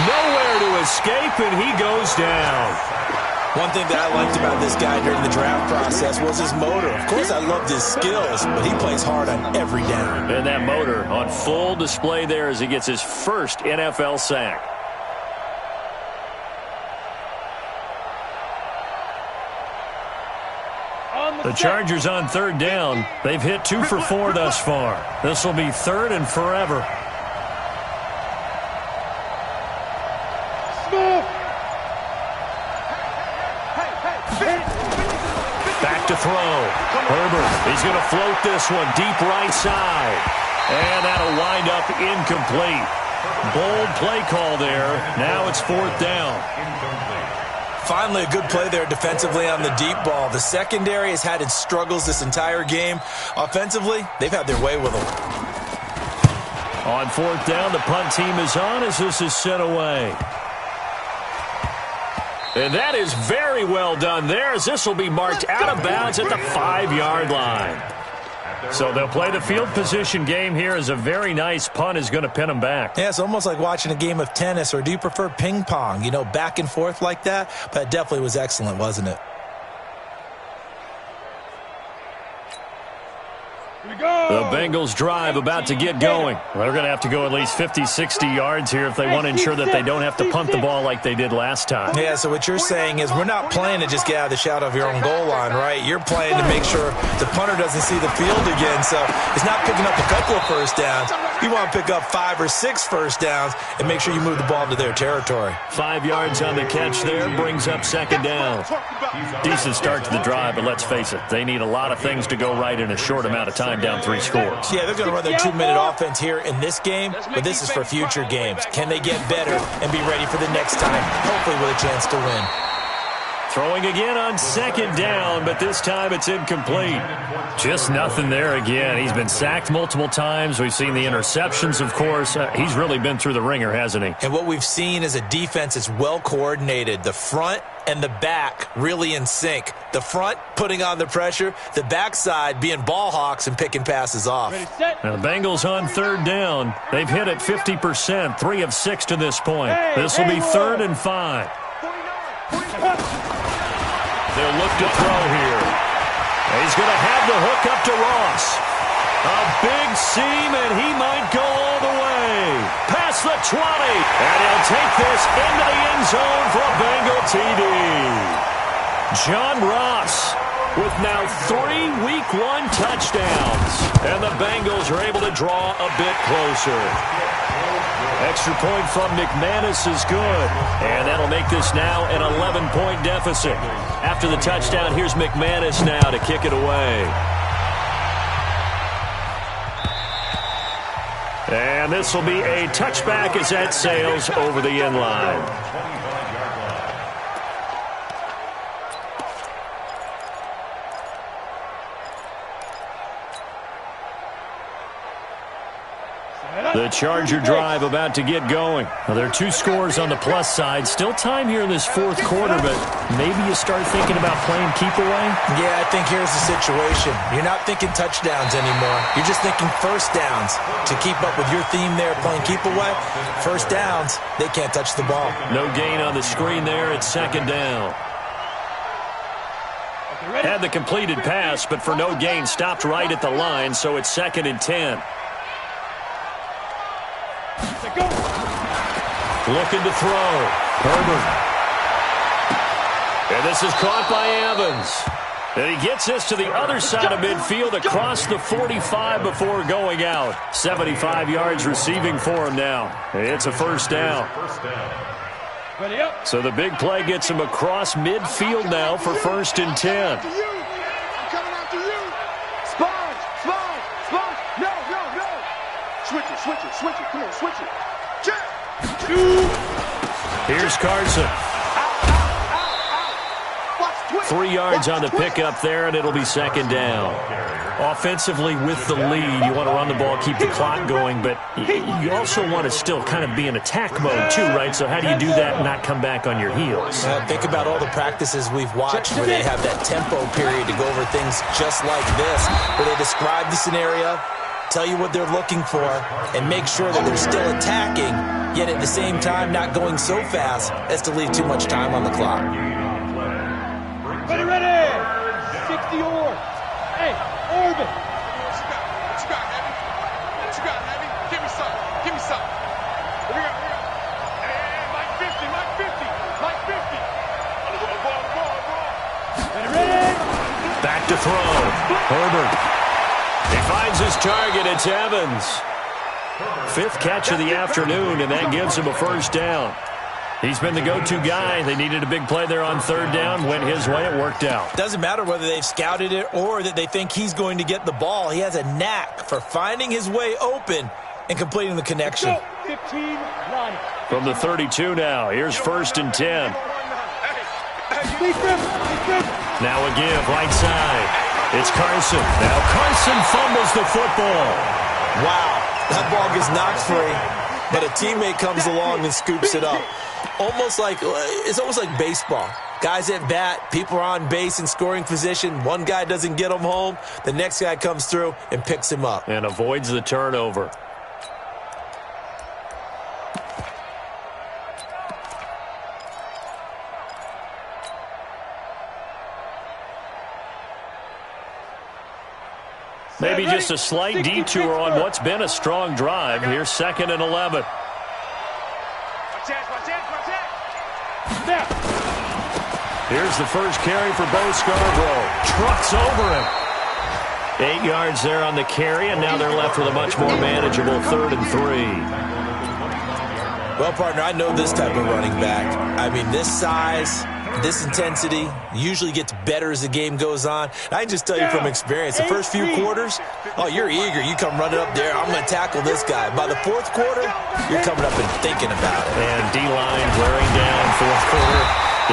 Nowhere to escape, and he goes down. One thing that I liked about this guy during the draft process was his motor. Of course, I loved his skills, but he plays hard on every down. And that motor on full display there as he gets his first NFL sack. The Chargers on 3rd down. They've hit 2 for 4 thus far. This will be 3rd and forever. Back to throw. Herbert, he's going to float this one deep right side. And that'll wind up incomplete. Bold play call there. Now it's 4th down. Finally, a good play there defensively on the deep ball. The secondary has had its struggles this entire game. Offensively, they've had their way with them. On 4th down, the punt team is on as this is sent away. And that is very well done there as this will be marked out of bounds at the 5-yard line. So they'll play the field position game here as a very nice punt is going to pin them back. Yeah, it's almost like watching a game of tennis, or do you prefer ping pong? You know, back and forth like that? But it definitely was excellent, wasn't it? The Bengals drive about to get going. They're going to have to go at least 50, 60 yards here if they want to ensure that they don't have to punt the ball like they did last time. Yeah, so what you're saying is we're not playing to just get out of the shadow of your own goal line, right? You're playing to make sure the punter doesn't see the field again. So it's not picking up a couple of first downs. You want to pick up 5 or 6 first downs and make sure you move the ball into their territory. 5 yards on the catch there brings up second down. Decent start to the drive, but let's face it, they need a lot of things to go right in a short amount of time down 3 scores. Yeah, they're going to run their 2-minute offense here in this game, but this is for future games. Can they get better and be ready for the next time, hopefully with a chance to win? Throwing again on second down, but this time it's incomplete. Just nothing there again. He's been sacked multiple times. We've seen the interceptions, of course. He's really been through the ringer, hasn't he? And what we've seen is a defense that's well coordinated. The front and the back really in sync. The front putting on the pressure, the backside being ball hawks and picking passes off. Now the Bengals on third down. They've hit it 50%, 3 of 6 to this point. This will be 3rd and 5. They'll look to throw here. He's going to have the hook up to Ross. A big seam, and he might go all the way. Past the 20. And he'll take this into the end zone for a Bengal TD. John Ross with now 3 Week 1 touchdowns. And the Bengals are able to draw a bit closer. Extra point from McManus is good. And that'll make this now an 11-point deficit. After the touchdown, here's McManus now to kick it away. And this will be a touchback as that sails over the end line. The Charger drive about to get going. Well, there are 2 scores on the plus side. Still time here in this 4th quarter, but maybe you start thinking about playing keep away? Yeah, I think here's the situation. You're not thinking touchdowns anymore. You're just thinking first downs. To keep up with your theme there, playing keep away, first downs, they can't touch the ball. No gain on the screen there. It's second down. Had the completed pass, but for no gain, stopped right at the line, so it's 2nd and 10. Looking to throw. Herbert. And this is caught by Evans. And he gets this to the other side of midfield across the 45 before going out. 75 yards receiving for him now. It's a first down. So the big play gets him across midfield now for 1st and 10. Switch it. Come on, switch it. Check. Here's Carson. 3 yards on the pickup there, and it'll be second down. Offensively, with the lead, you want to run the ball, keep the clock going, but you also want to still kind of be in attack mode too, right? So how do you do that and not come back on your heels? Think about all the practices we've watched where they have that tempo period to go over things just like this, where they describe the scenario, tell you what they're looking for, and make sure that they're still attacking, yet at the same time not going so fast as to leave too much time on the clock. Ready! 60 yards. Hey, Orban. What you got, Heavy? What you got, Heavy? Give me some. Here we go. Hey, Mike 50. Mike 50. Ready? Back to throw. Herbert. He finds his target. It's Evans. 5th catch of the afternoon, and that gives him a first down. He's been the go-to guy. They needed a big play there on 3rd down. Went his way. It worked out. Doesn't matter whether they've scouted it or that they think he's going to get the ball. He has a knack for finding his way open and completing the connection. 15-9. From the 32 now. Here's 1st and 10. Now a give, right side. It's Carson. Now Carson fumbles the football. Wow, that ball gets knocked free, but a teammate comes along and scoops it up. It's almost like baseball. Guys at bat, people are on base in scoring position. One guy doesn't get him home. The next guy comes through and picks him up. And avoids the turnover. Maybe just a slight detour on what's been a strong drive. Here's 2nd and 11. Here's the first carry for Bo Scarborough. Trucks over him. 8 yards there on the carry, and now they're left with a much more manageable 3rd and 3. Well, partner, I know this type of running back. I mean, this size, this intensity usually gets better as the game goes on. And I can just tell you from experience, the first few quarters, oh, you're eager. You come running up there, I'm going to tackle this guy. By the 4th quarter, you're coming up and thinking about it. And D-line wearing down 4th quarter.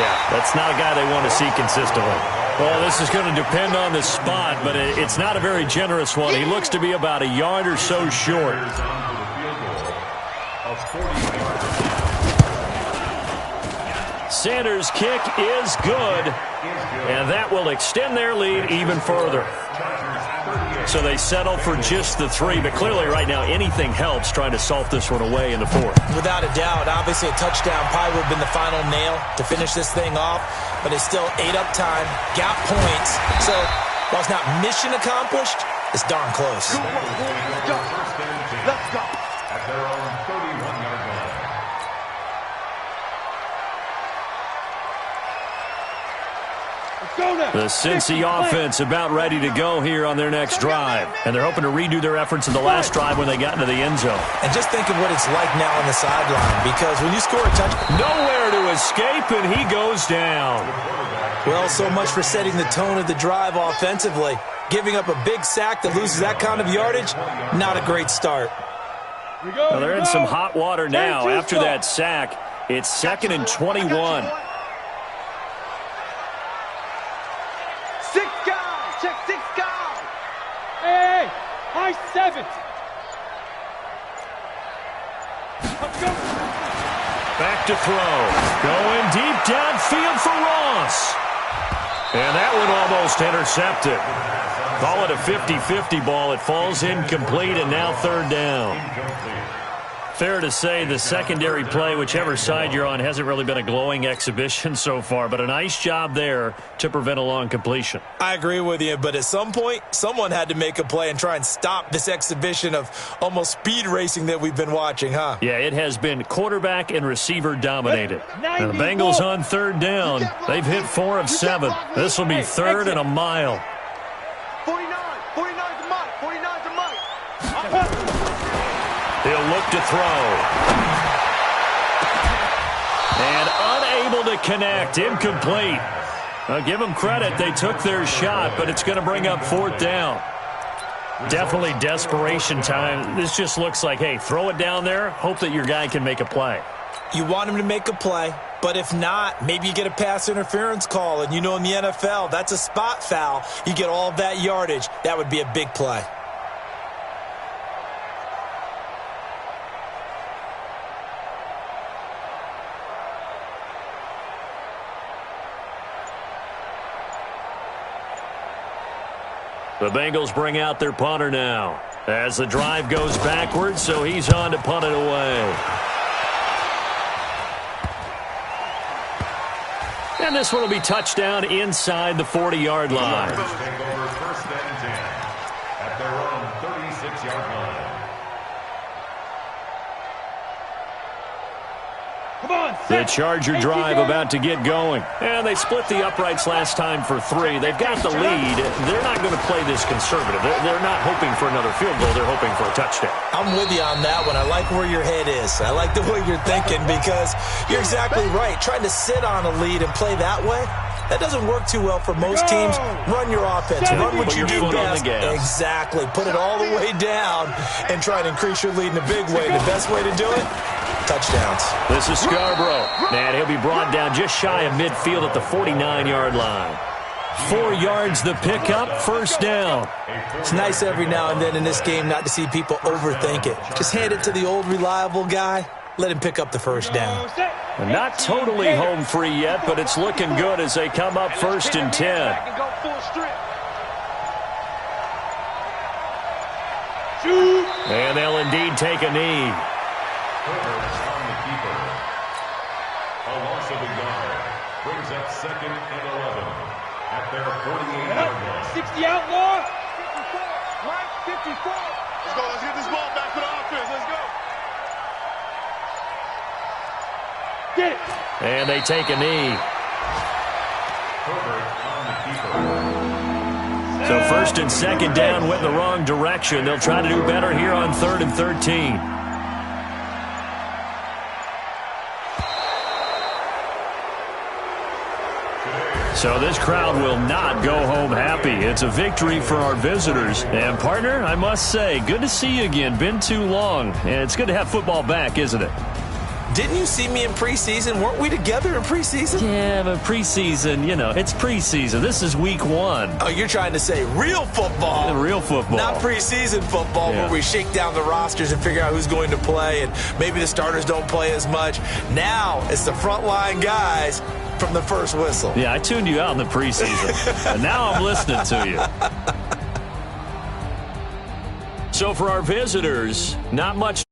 Yeah, that's not a guy they want to see consistently. Well, this is going to depend on the spot, but it's not a very generous one. He looks to be about a yard or so short. Sanders' kick is good, and that will extend their lead even further. So they settle for just the 3, but clearly right now anything helps trying to salt this one away in the 4th. Without a doubt, obviously a touchdown probably would have been the final nail to finish this thing off, but it's still ate up time, got points. So while it's not mission accomplished, it's darn close. Let's go. At their own 31-yard line. The Cincy offense about ready to go here on their next drive. And they're hoping to redo their efforts in the last drive when they got into the end zone. And just think of what it's like now on the sideline, because when you score a touchdown, nowhere to escape, and he goes down. Well, so much for setting the tone of the drive offensively. Giving up a big sack that loses that kind of yardage, not a great start. Well, they're in some hot water now. After that sack, it's 2nd and 21. 6 guys. Check 6 guys. Hey, high 7. Let's go. Back to throw. Going deep downfield for Ross. And that one almost intercepted. Call it a 50-50 ball. It falls incomplete, and now 3rd down. Fair to say the secondary play, whichever side you're on, hasn't really been a glowing exhibition so far, but a nice job there to prevent a long completion. I agree with you, but at some point, someone had to make a play and try and stop this exhibition of almost speed racing that we've been watching, huh? Yeah, it has been quarterback and receiver dominated. And the Bengals on 3rd down. They've hit 4 of 7. This will be 3rd and a mile. 49 to Mike. 49 to Mike. He'll look to throw. And unable to connect. Incomplete. I'll give them credit. They took their shot, but it's going to bring up 4th down. Definitely desperation time. This just looks like, hey, throw it down there. Hope that your guy can make a play. You want him to make a play, but if not, maybe you get a pass interference call. And you know in the NFL, that's a spot foul. You get all of that yardage. That would be a big play. The Bengals bring out their punter now as the drive goes backwards, so he's on to punt it away. And this one will be touchdown inside the 40-yard line. Take over 1st and 10 at their own 36-yard line. Come on, The Charger drive about to get going. And they split the uprights last time for 3. They've got the lead. They're not going to play this conservative. They're not hoping for another field goal. They're hoping for a touchdown. I'm with you on that one. I like where your head is. I like the way you're thinking because you're exactly right. Trying to sit on a lead and play that way, that doesn't work too well for most teams. Run your offense. Run what you do best. Exactly. Put it all the way down and try to increase your lead in a big way. The best way to do it, touchdowns. This is Scarborough. And he'll be brought down just shy of midfield at the 49-yard line. 4 yards the pickup, 1st down. It's nice every now and then in this game not to see people overthink it. Just hand it to the old reliable guy. Let him pick up the 1st down. Not totally home free yet, but it's looking good as they come up 1st and 10. And they'll indeed take a knee. On the keeper. A loss of a yard brings up 2nd and 11 at their 48-yard line. 60 outlaw. Mike, 54. Let's go. Let's get this ball back for the offense. Let's go. Get it. And they take a knee. So first and second down went in the wrong direction. They'll try to do better here on 3rd and 13. So this crowd will not go home happy. It's a victory for our visitors. And, partner, I must say, good to see you again. Been too long. And it's good to have football back, isn't it? Didn't you see me in preseason? Weren't we together in preseason? Yeah, but preseason, you know, it's preseason. This is week 1. Oh, you're trying to say real football. Real football. Not preseason football where we shake down the rosters and figure out who's going to play, and maybe the starters don't play as much. Now it's the frontline guys from the first whistle. Yeah, I tuned you out in the preseason. And now I'm listening to you. So for our visitors, not much